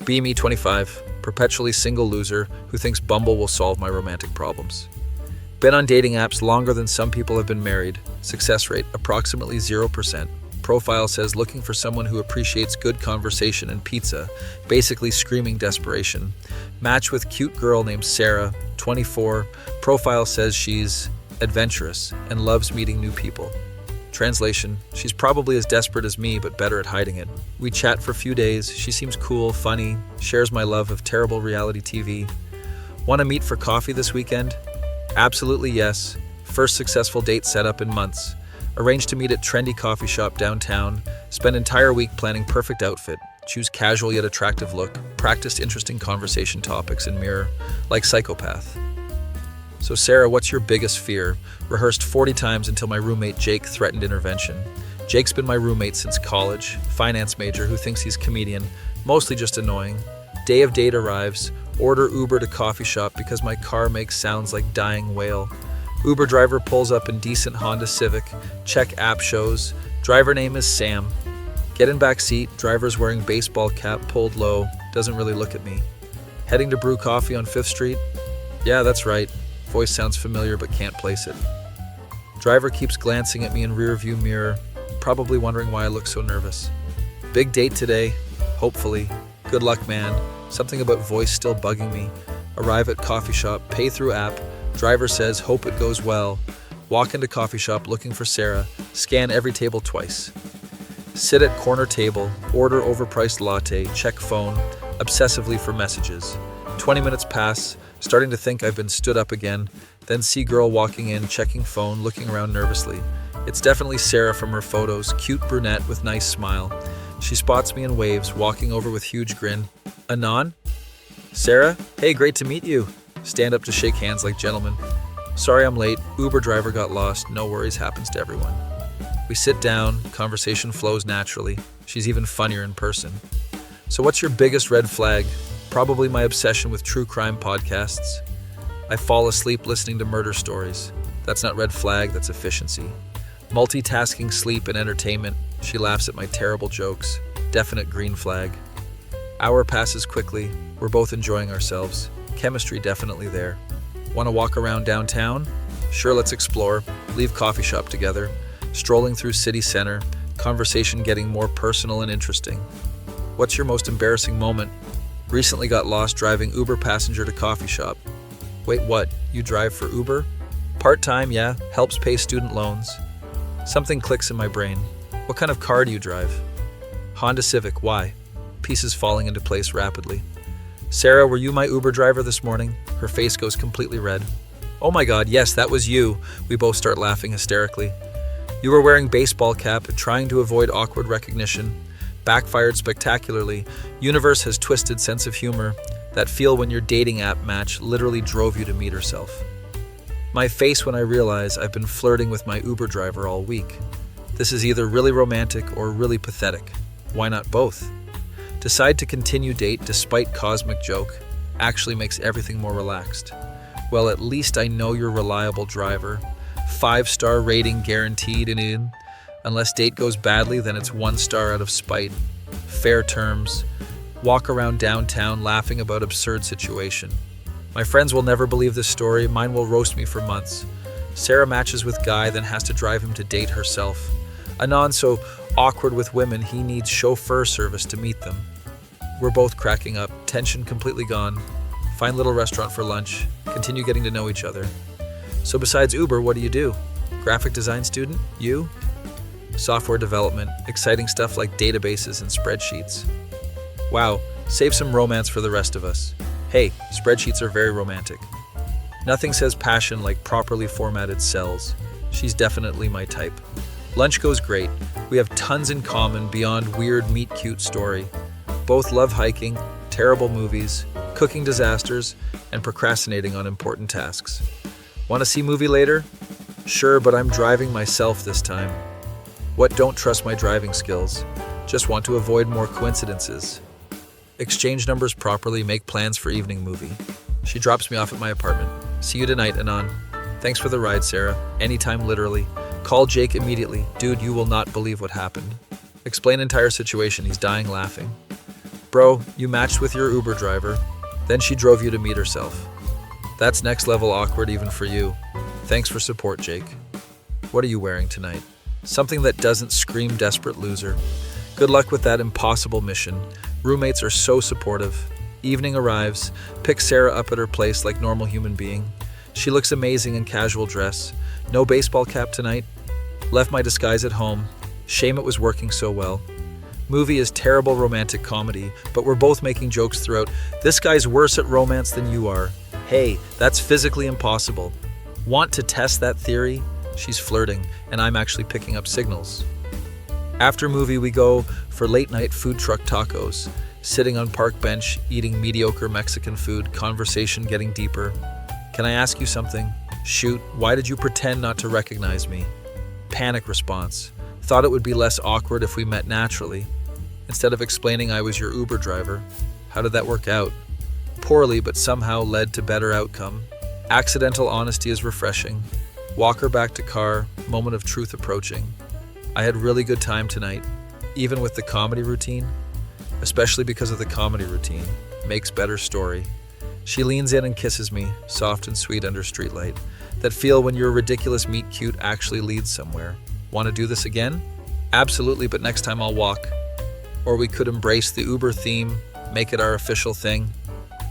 Me 25, perpetually single loser who thinks Bumble will solve my romantic problems. Been on dating apps longer than some people have been married. Success rate, approximately 0%. Profile says looking for someone who appreciates good conversation and pizza, basically screaming desperation. Match with cute girl named Sarah, 24. Profile says she's adventurous and loves meeting new people. Translation, she's probably as desperate as me, but better at hiding it. We chat for a few days. She seems cool, funny, shares my love of terrible reality TV. Want to meet for coffee this weekend? Absolutely yes. First successful date set up in months. Arranged to meet at trendy coffee shop downtown. Spend entire week planning perfect outfit. Choose casual yet attractive look. Practiced interesting conversation topics and mirror. Like psychopath. So Sarah, what's your biggest fear? Rehearsed 40 times until my roommate Jake threatened intervention. Jake's been my roommate since college. Finance major who thinks he's comedian. Mostly just annoying. Day of date arrives. Order Uber to coffee shop because my car makes sounds like dying whale. Uber driver pulls up in decent Honda Civic. Check app shows. Driver name is Sam. Get in back seat. Driver's wearing baseball cap pulled low. Doesn't really look at me. Heading to brew coffee on 5th Street? Yeah, that's right. Voice sounds familiar but can't place it. Driver keeps glancing at me in rearview mirror, probably wondering why I look so nervous. Big date today. Hopefully. Good luck, man. Something about voice still bugging me. Arrive at coffee shop. Pay through app. Driver says, hope it goes well. Walk into coffee shop looking for Sarah. Scan every table twice. Sit at corner table. Order overpriced latte. Check phone. Obsessively for messages. 20 minutes pass. Starting to think I've been stood up again. Then see girl walking in, checking phone, looking around nervously. It's definitely Sarah from her photos. Cute brunette with nice smile. She spots me and waves, walking over with huge grin. Anon? Sarah? Hey, great to meet you. Stand up to shake hands like gentlemen. Sorry I'm late. Uber driver got lost. No worries, happens to everyone. We sit down. Conversation flows naturally. She's even funnier in person. So what's your biggest red flag? Probably my obsession with true crime podcasts. I fall asleep listening to murder stories. That's not red flag, that's efficiency. Multitasking sleep and entertainment. She laughs at my terrible jokes. Definite green flag. Hour passes quickly. We're both enjoying ourselves. Chemistry definitely there. Want to walk around downtown? Sure, let's explore. Leave coffee shop together. Strolling through city center. Conversation getting more personal and interesting. What's your most embarrassing moment? Recently got lost driving Uber passenger to coffee shop. Wait, what? You drive for Uber? Part-time, yeah. Helps pay student loans. Something clicks in my brain. What kind of car do you drive? Honda Civic, why? Pieces falling into place rapidly. Sarah, were you my Uber driver this morning? Her face goes completely red. Oh my god, yes, that was you. We both start laughing hysterically. You were wearing baseball cap, trying to avoid awkward recognition. Backfired spectacularly. Universe has twisted sense of humor. That feel when your dating app match literally drove you to meet herself. My face when I realize I've been flirting with my Uber driver all week. This is either really romantic or really pathetic. Why not both? Decide to continue date despite cosmic joke. Actually makes everything more relaxed. Well, at least I know you're reliable driver. 5-star rating guaranteed and in. Unless date goes badly, then it's 1 star out of spite. Fair terms. Walk around downtown laughing about absurd situation. My friends will never believe this story. Mine will roast me for months. Sarah matches with guy, then has to drive him to date herself. Anon so awkward with women, he needs chauffeur service to meet them. We're both cracking up. Tension completely gone. Find little restaurant for lunch. Continue getting to know each other. So besides Uber, what do you do? Graphic design student? You? Software development, exciting stuff like databases and spreadsheets. Wow, save some romance for the rest of us. Hey, spreadsheets are very romantic. Nothing says passion like properly formatted cells. She's definitely my type. Lunch goes great. We have tons in common beyond weird meet cute story. Both love hiking, terrible movies, cooking disasters, and procrastinating on important tasks. Want to see movie later? Sure, but I'm driving myself this time. What, don't trust my driving skills. Just want to avoid more coincidences. Exchange numbers properly, make plans for evening movie. She drops me off at my apartment. See you tonight, Anon. Thanks for the ride, Sarah. Anytime, literally. Call Jake immediately. Dude, you will not believe what happened. Explain entire situation. He's dying laughing. Bro, you matched with your Uber driver. Then she drove you to meet herself. That's next level awkward even for you. Thanks for support, Jake. What are you wearing tonight? Something that doesn't scream desperate loser. Good luck with that impossible mission. Roommates are so supportive. Evening arrives. Pick Sarah up at her place like normal human being. She looks amazing in casual dress. No baseball cap tonight. Left my disguise at home. Shame it was working so well. Movie is terrible romantic comedy, but we're both making jokes throughout. This guy's worse at romance than you are. Hey, that's physically impossible. Want to test that theory? She's flirting, and I'm actually picking up signals. After movie, we go for late night food truck tacos. Sitting on park bench, eating mediocre Mexican food, conversation getting deeper. Can I ask you something? Shoot, why did you pretend not to recognize me? Panic response. Thought it would be less awkward if we met naturally. Instead of explaining I was your Uber driver. How did that work out? Poorly, but somehow led to better outcome. Accidental honesty is refreshing. Walk her back to car, moment of truth approaching. I had really good time tonight, even with the comedy routine. Especially because of the comedy routine. Makes better story. She leans in and kisses me, soft and sweet under streetlight. That feel when your ridiculous meet cute actually leads somewhere. Want to do this again? Absolutely, but next time I'll walk. Or we could embrace the Uber theme, make it our official thing.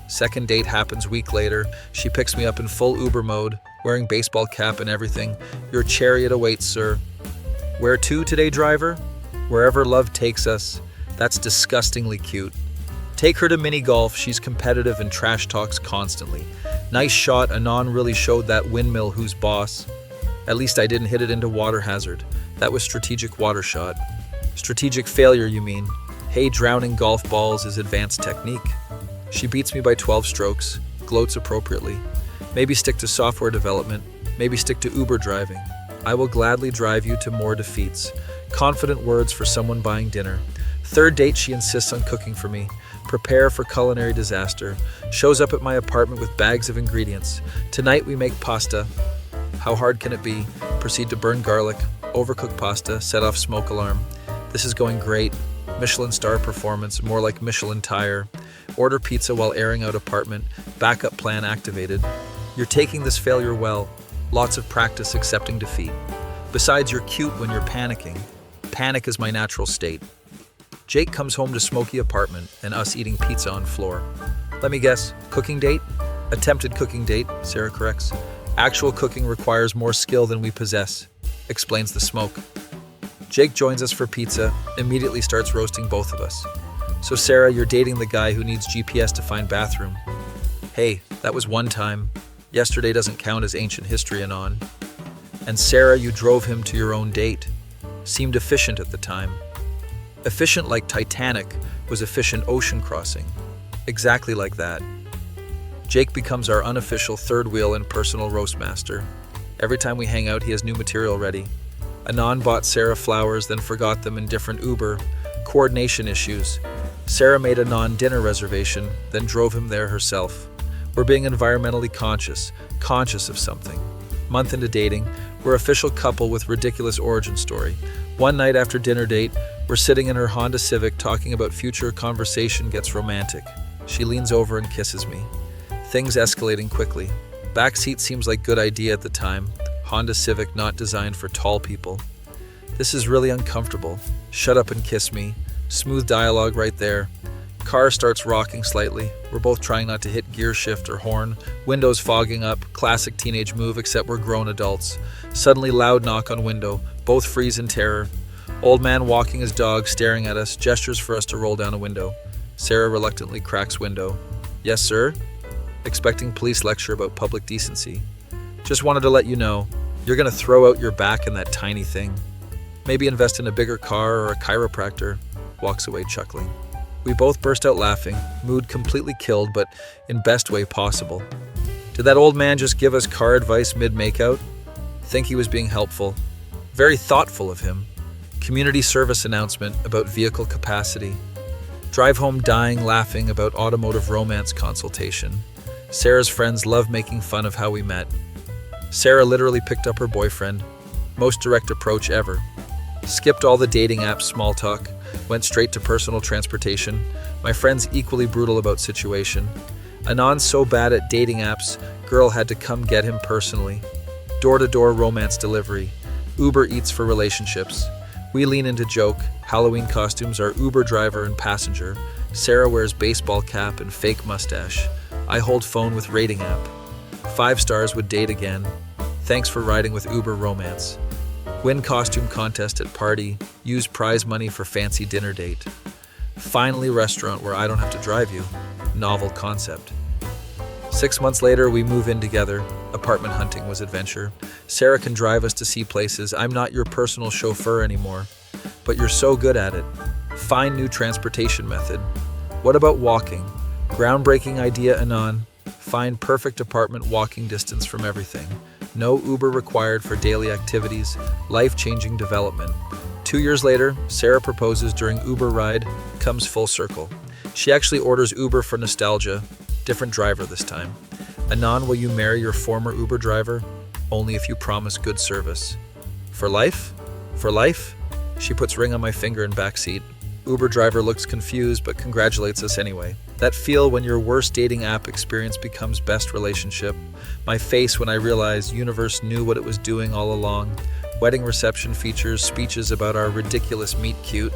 Second date happens week later. She picks me up in full Uber mode, wearing baseball cap and everything. Your chariot awaits, sir. Where to today, driver? Wherever love takes us. That's disgustingly cute. Take her to mini golf. She's competitive and trash talks constantly. Nice shot. Anon really showed that windmill who's boss. At least I didn't hit it into water hazard. That was strategic water shot. Strategic failure, you mean? Hey, drowning golf balls is advanced technique. She beats me by 12 strokes, gloats appropriately. Maybe stick to software development, maybe stick to Uber driving. I will gladly drive you to more defeats. Confident words for someone buying dinner. Third date, she insists on cooking for me. Prepare for culinary disaster. Shows up at my apartment with bags of ingredients. Tonight we make pasta. How hard can it be? Proceed to burn garlic, overcook pasta, set off smoke alarm. This is going great. Michelin star performance, more like Michelin tire. Order pizza while airing out apartment. Backup plan activated. You're taking this failure well. Lots of practice accepting defeat. Besides, you're cute when you're panicking. Panic is my natural state. Jake comes home to smoky apartment and us eating pizza on floor. Let me guess, cooking date? Attempted cooking date, Sarah corrects. Actual cooking requires more skill than we possess, explains the smoke. Jake joins us for pizza, immediately starts roasting both of us. So Sarah, you're dating the guy who needs GPS to find bathroom. Hey, that was one time. Yesterday doesn't count as ancient history anon. And Sarah, you drove him to your own date. Seemed efficient at the time. Efficient like Titanic was efficient ocean crossing. Exactly like that. Jake becomes our unofficial third wheel and personal roast master. Every time we hang out, he has new material ready. Anon bought Sarah flowers, then forgot them in different Uber. Coordination issues. Sarah made Anon dinner reservation, then drove him there herself. We're being environmentally conscious of something. Month into dating, we're official couple with ridiculous origin story. One night after dinner date, we're sitting in her Honda Civic talking about future. Conversation gets romantic. She leans over and kisses me. Things escalating quickly. Backseat seems like good idea at the time. Honda Civic not designed for tall people. This is really uncomfortable. Shut up and kiss me. Smooth dialogue right there. Car starts rocking slightly. We're both trying not to hit gear shift or horn. Windows fogging up. Classic teenage move, except we're grown adults. Suddenly loud knock on window. Both freeze in terror. Old man walking his dog, staring at us, gestures for us to roll down a window. Sarah reluctantly cracks window. Yes, sir? Expecting police lecture about public decency. Just wanted to let you know, you're gonna throw out your back in that tiny thing. Maybe invest in a bigger car or a chiropractor. Walks away chuckling. We both burst out laughing, mood completely killed, but in best way possible. Did that old man just give us car advice mid-makeout? Think he was being helpful. Very thoughtful of him. Community service announcement about vehicle capacity. Drive home dying laughing about automotive romance consultation. Sarah's friends love making fun of how we met. Sarah literally picked up her boyfriend. Most direct approach ever. Skipped all the dating apps small talk. Went straight to personal transportation. My friend's equally brutal about situation. Anon's so bad at dating apps, girl had to come get him personally. Door-to-door romance delivery. Uber Eats for relationships. We lean into joke. Halloween costumes are Uber driver and passenger. Sarah wears baseball cap and fake mustache. I hold phone with rating app. 5 stars would date again. Thanks for riding with Uber romance. Win costume contest at party. Use prize money for fancy dinner date. Finally restaurant where I don't have to drive you. Novel concept. 6 months later, we move in together. Apartment hunting was adventure. Sarah can drive us to see places. I'm not your personal chauffeur anymore, but you're so good at it. Find new transportation method. What about walking? Groundbreaking idea, Anon. Find perfect apartment walking distance from everything. No Uber required for daily activities. Life-changing development. 2 years later, Sarah proposes during Uber ride. Comes full circle. She actually orders Uber for nostalgia. Different driver this time. Anon, will you marry your former Uber driver? Only if you promise good service. For life? For life? She puts ring on my finger in backseat. Uber driver looks confused but congratulates us anyway. That feel when your worst dating app experience becomes best relationship. My face when I realized universe knew what it was doing all along. Wedding reception features speeches about our ridiculous meet cute.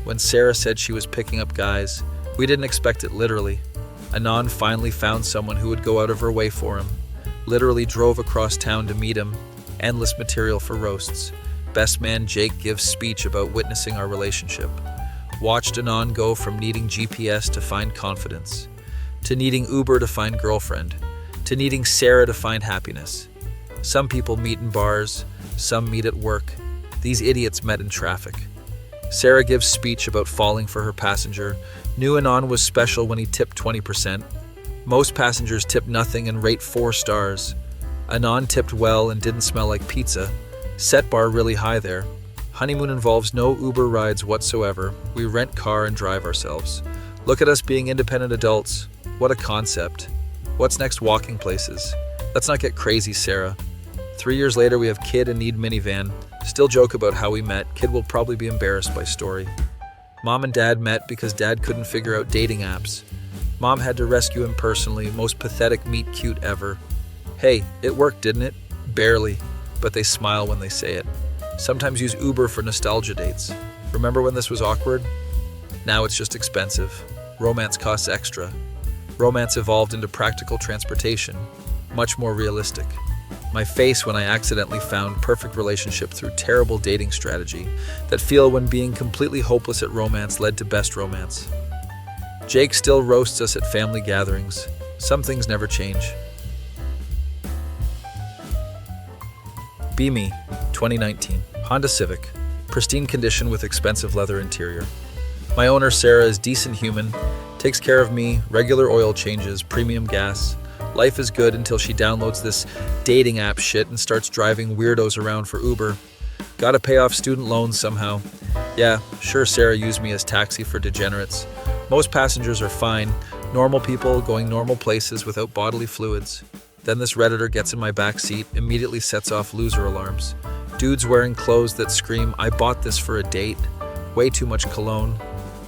When Sarah said she was picking up guys, we didn't expect it literally. Anon finally found someone who would go out of her way for him. Literally drove across town to meet him. Endless material for roasts. Best man Jake gives speech about witnessing our relationship. Watched Anon go from needing GPS to find confidence, to needing Uber to find girlfriend, to needing Sarah to find happiness. Some people meet in bars, some meet at work. These idiots met in traffic. Sarah gives speech about falling for her passenger. Knew Anon was special when he tipped 20%. Most passengers tip nothing and rate 4 stars. Anon tipped well and didn't smell like pizza. Set bar really high there. Honeymoon involves no Uber rides whatsoever. We rent car and drive ourselves. Look at us being independent adults. What a concept. What's next? Walking places. Let's not get crazy, Sarah. 3 years later, we have kid and need minivan. Still joke about how we met. Kid will probably be embarrassed by story. Mom and dad met because dad couldn't figure out dating apps. Mom had to rescue him personally. Most pathetic meet cute ever. Hey, it worked, didn't it? Barely, but they smile when they say it. Sometimes use Uber for nostalgia dates. Remember when this was awkward? Now it's just expensive. Romance costs extra. Romance evolved into practical transportation, much more realistic. My face when I accidentally found perfect relationship through terrible dating strategy. That feel when being completely hopeless at romance led to best romance. Jake still roasts us at family gatherings. Some things never change. Be Me, 2019. Honda Civic. Pristine condition with expensive leather interior. My owner, Sarah, is decent human. Takes care of me, regular oil changes, premium gas. Life is good until she downloads this dating app shit and starts driving weirdos around for Uber. Gotta pay off student loans somehow. Yeah, sure, Sarah used me as taxi for degenerates. Most passengers are fine, normal people going normal places without bodily fluids. Then this Redditor gets in my back seat, immediately sets off loser alarms. Dudes wearing clothes that scream, I bought this for a date. Way too much cologne.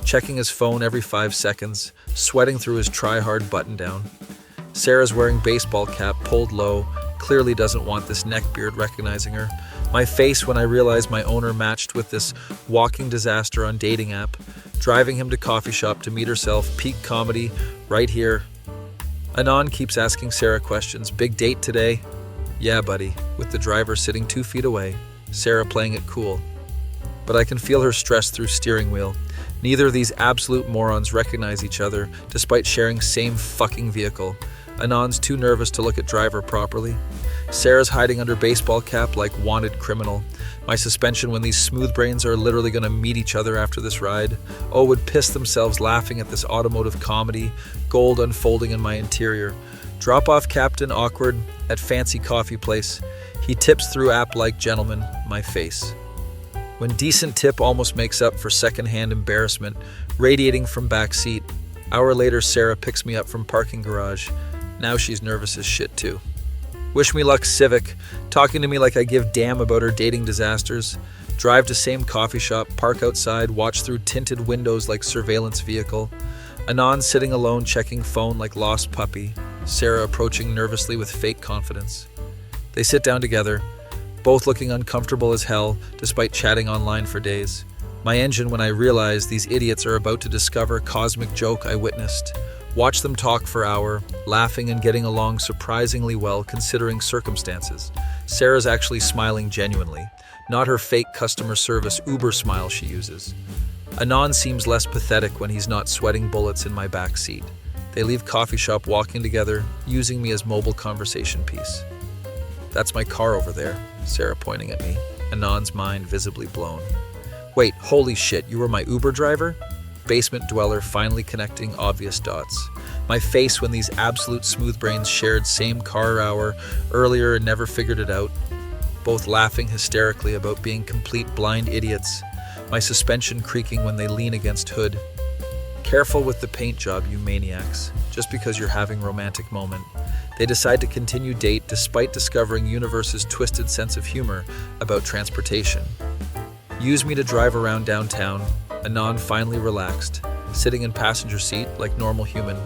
Checking his phone every 5 seconds, sweating through his try-hard button-down. Sarah's wearing baseball cap pulled low, clearly doesn't want this neckbeard recognizing her. My face when I realized my owner matched with this walking disaster on dating app, driving him to coffee shop to meet herself, peak comedy, right here. Anon keeps asking Sarah questions. Big date today? Yeah, buddy, with the driver sitting 2 feet away, Sarah playing it cool. But I can feel her stress through steering wheel. Neither of these absolute morons recognize each other, despite sharing same fucking vehicle. Anon's too nervous to look at driver properly. Sarah's hiding under baseball cap like wanted criminal. My suspension when these smooth brains are literally gonna meet each other after this ride. Oh, would piss themselves laughing at this automotive comedy. Gold unfolding in my interior. Drop off captain awkward at fancy coffee place. He tips through app like gentleman. My face. When decent tip almost makes up for secondhand embarrassment, radiating from back seat. Hour later, Sarah picks me up from parking garage. Now she's nervous as shit too. Wish me luck, Civic. Talking to me like I give damn about her dating disasters. Drive to same coffee shop, park outside, watch through tinted windows like surveillance vehicle. Anon sitting alone checking phone like lost puppy, Sarah approaching nervously with fake confidence. They sit down together, both looking uncomfortable as hell despite chatting online for days. My engine when I realize these idiots are about to discover cosmic joke I witnessed. Watch them talk for an hour, laughing and getting along surprisingly well considering circumstances. Sarah's actually smiling genuinely, not her fake customer service Uber smile she uses. Anon seems less pathetic when he's not sweating bullets in my back seat. They leave coffee shop walking together, using me as mobile conversation piece. "That's my car over there," Sarah pointing at me, Anon's mind visibly blown. "Wait, holy shit, you were my Uber driver?" Basement dweller finally connecting obvious dots. My face when these absolute smooth brains shared same car hour earlier and never figured it out. Both laughing hysterically about being complete blind idiots. My suspension creaking when they lean against hood. "Careful with the paint job, you maniacs. Just because you're having romantic moment." They decide to continue date despite discovering universe's twisted sense of humor about transportation. Use me to drive around downtown. Anon finally relaxed, sitting in passenger seat like normal human.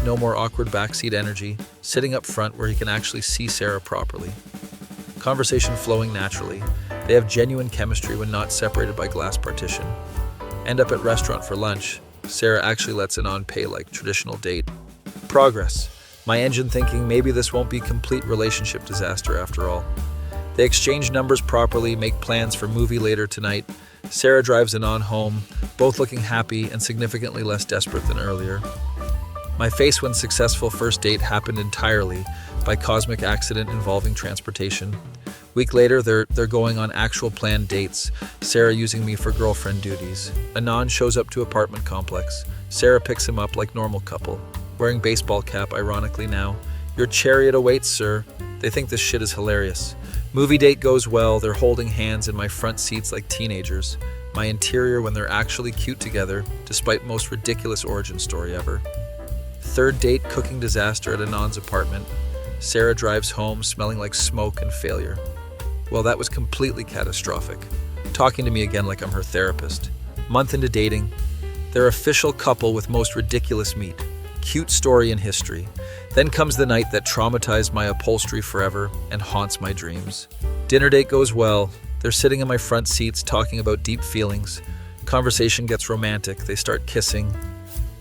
No more awkward backseat energy, sitting up front where he can actually see Sarah properly. Conversation flowing naturally. They have genuine chemistry when not separated by glass partition. End up at restaurant for lunch. Sarah actually lets Anon pay like traditional date. Progress. My engine thinking maybe this won't be complete relationship disaster after all. They exchange numbers properly, make plans for movie later tonight. Sarah drives Anon home, both looking happy and significantly less desperate than earlier. My face when successful first date happened entirely by cosmic accident involving transportation. Week later, they're going on actual planned dates, Sarah using me for girlfriend duties. Anon shows up to apartment complex. Sarah picks him up like normal couple. Wearing baseball cap, ironically now. "Your chariot awaits, sir." They think this shit is hilarious. Movie date goes well, they're holding hands in my front seats like teenagers. My interior when they're actually cute together, despite most ridiculous origin story ever. Third date cooking disaster at Anon's apartment. Sarah drives home smelling like smoke and failure. Well, that was completely catastrophic. Talking to me again like I'm her therapist. Month into dating, they're official couple with most ridiculous meet. Cute story in history. Then comes the night that traumatized my upholstery forever and haunts my dreams. Dinner date goes well. They're sitting in my front seats talking about deep feelings. Conversation gets romantic. They start kissing.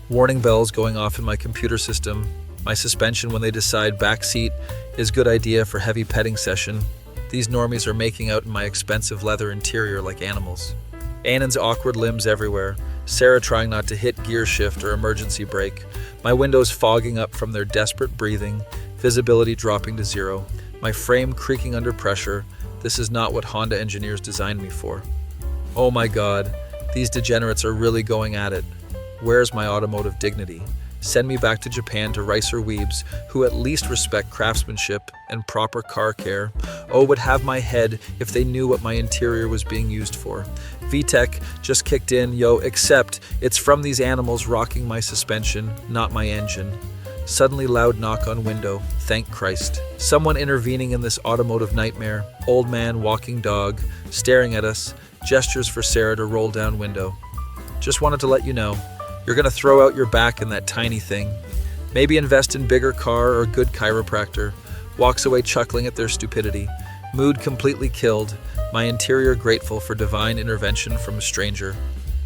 Warning bells going off in my computer system. My suspension when they decide back seat is good idea for heavy petting session. These normies are making out in my expensive leather interior like animals. Anon's awkward limbs everywhere. Sarah trying not to hit gear shift or emergency brake. My windows fogging up from their desperate breathing, visibility dropping to zero. My frame creaking under pressure. This is not what Honda engineers designed me for. Oh my God, these degenerates are really going at it. Where's my automotive dignity? Send me back to Japan to Ricer weebs who at least respect craftsmanship and proper car care. Oh, would have my head if they knew what my interior was being used for. VTEC just kicked in, yo, except it's from these animals rocking my suspension, not my engine. Suddenly loud knock on window, thank Christ. Someone intervening in this automotive nightmare. Old man walking dog, staring at us, gestures for Sarah to roll down window. Just wanted to let you know. You're gonna throw out your back in that tiny thing. Maybe invest in bigger car or good chiropractor. Walks away chuckling at their stupidity. Mood completely killed. My interior grateful for divine intervention from a stranger.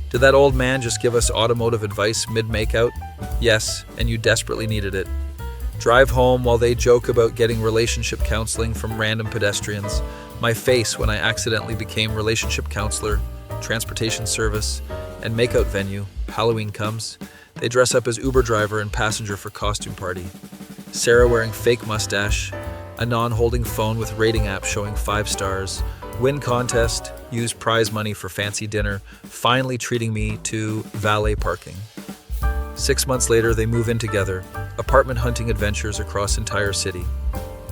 Did that old man just give us automotive advice mid-makeout? Yes, and you desperately needed it. Drive home while they joke about getting relationship counseling from random pedestrians. My face when I accidentally became relationship counselor, transportation service, and makeout venue. Halloween comes. They dress up as Uber driver and passenger for costume party. Sarah wearing fake mustache. Anon holding phone with rating app showing 5 stars. Win contest. Use prize money for fancy dinner. Finally treating me to valet parking. 6 months later, they move in together. Apartment hunting adventures across entire city.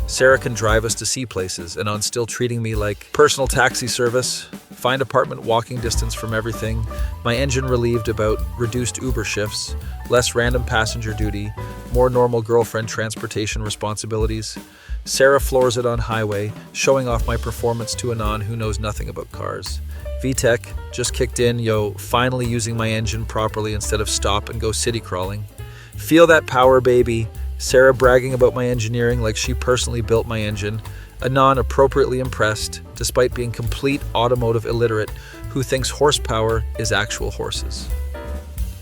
Sarah can drive us to see places, and on still treating me like personal taxi service. Find apartment walking distance from everything. My engine relieved about reduced Uber shifts, less random passenger duty, more normal girlfriend transportation responsibilities. Sarah floors it on highway, showing off my performance to Anon who knows nothing about cars. VTEC just kicked in, yo, finally using my engine properly instead of stop and go city crawling. Feel that power, baby. Sarah bragging about my engineering like she personally built my engine. Anon appropriately impressed, despite being complete automotive illiterate, who thinks horsepower is actual horses.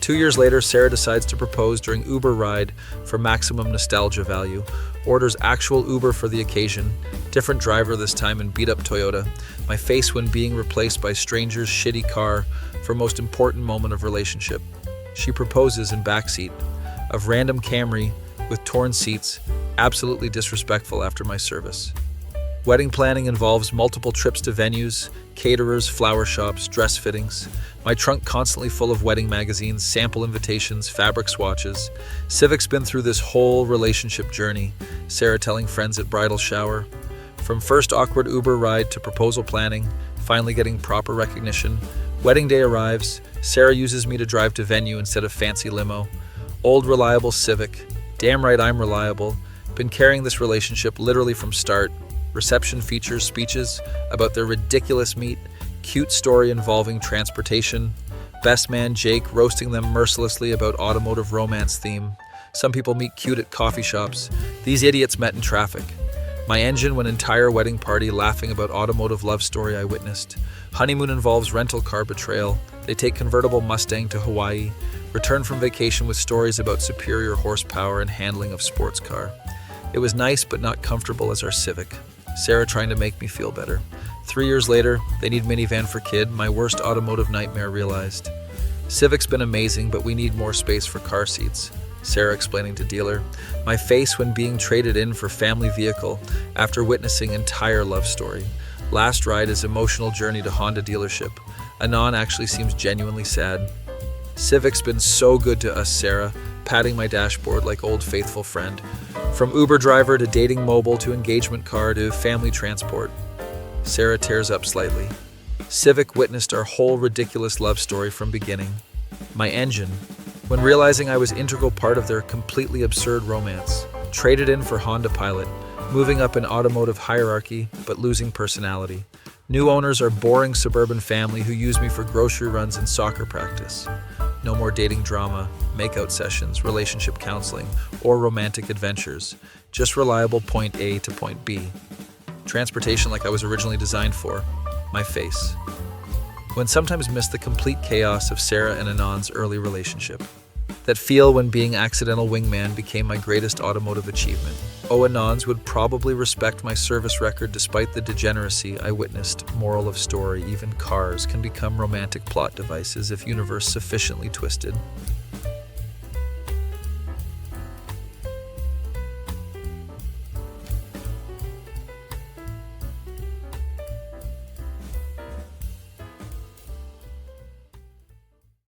2 years later, Sarah decides to propose during Uber ride for maximum nostalgia value, orders actual Uber for the occasion, different driver this time in beat-up Toyota, my face when being replaced by stranger's shitty car for most important moment of relationship. She proposes in backseat of random Camry with torn seats, absolutely disrespectful after my service. Wedding planning involves multiple trips to venues, caterers, flower shops, dress fittings. My trunk constantly full of wedding magazines, sample invitations, fabric swatches. Civic's been through this whole relationship journey, Sarah telling friends at bridal shower. From first awkward Uber ride to proposal planning, finally getting proper recognition. Wedding day arrives, Sarah uses me to drive to venue instead of fancy limo. Old reliable Civic. Damn right I'm reliable. Been carrying this relationship literally from start. Reception features speeches about their ridiculous meet, cute story involving transportation, best man Jake roasting them mercilessly about automotive romance theme. Some people meet cute at coffee shops. These idiots met in traffic. My engine when entire wedding party laughing about automotive love story I witnessed. Honeymoon involves rental car betrayal. They take convertible Mustang to Hawaii. Return from vacation with stories about superior horsepower and handling of sports car. It was nice but not comfortable as our Civic. Sarah trying to make me feel better. 3 years later, they need minivan for kid, my worst automotive nightmare realized. Civic's been amazing, but we need more space for car seats. Sarah explaining to dealer. My face when being traded in for family vehicle after witnessing entire love story. Last ride is emotional journey to Honda dealership. Anon actually seems genuinely sad. Civic's been so good to us, Sarah, patting my dashboard like old faithful friend. From Uber driver to dating mobile to engagement car to family transport. Sarah tears up slightly. Civic witnessed our whole ridiculous love story from beginning. My engine, when realizing I was integral part of their completely absurd romance, traded in for Honda Pilot, moving up in automotive hierarchy but losing personality. New owners are boring suburban family who use me for grocery runs and soccer practice. No more dating drama, makeout sessions, relationship counseling, or romantic adventures. Just reliable point A to point B. Transportation like I was originally designed for. My face. When sometimes miss the complete chaos of Sarah and Anon's early relationship. That feel when being accidental wingman became my greatest automotive achievement. Anons would probably respect my service record despite the degeneracy I witnessed. Moral of story, even cars can become romantic plot devices if universe sufficiently twisted.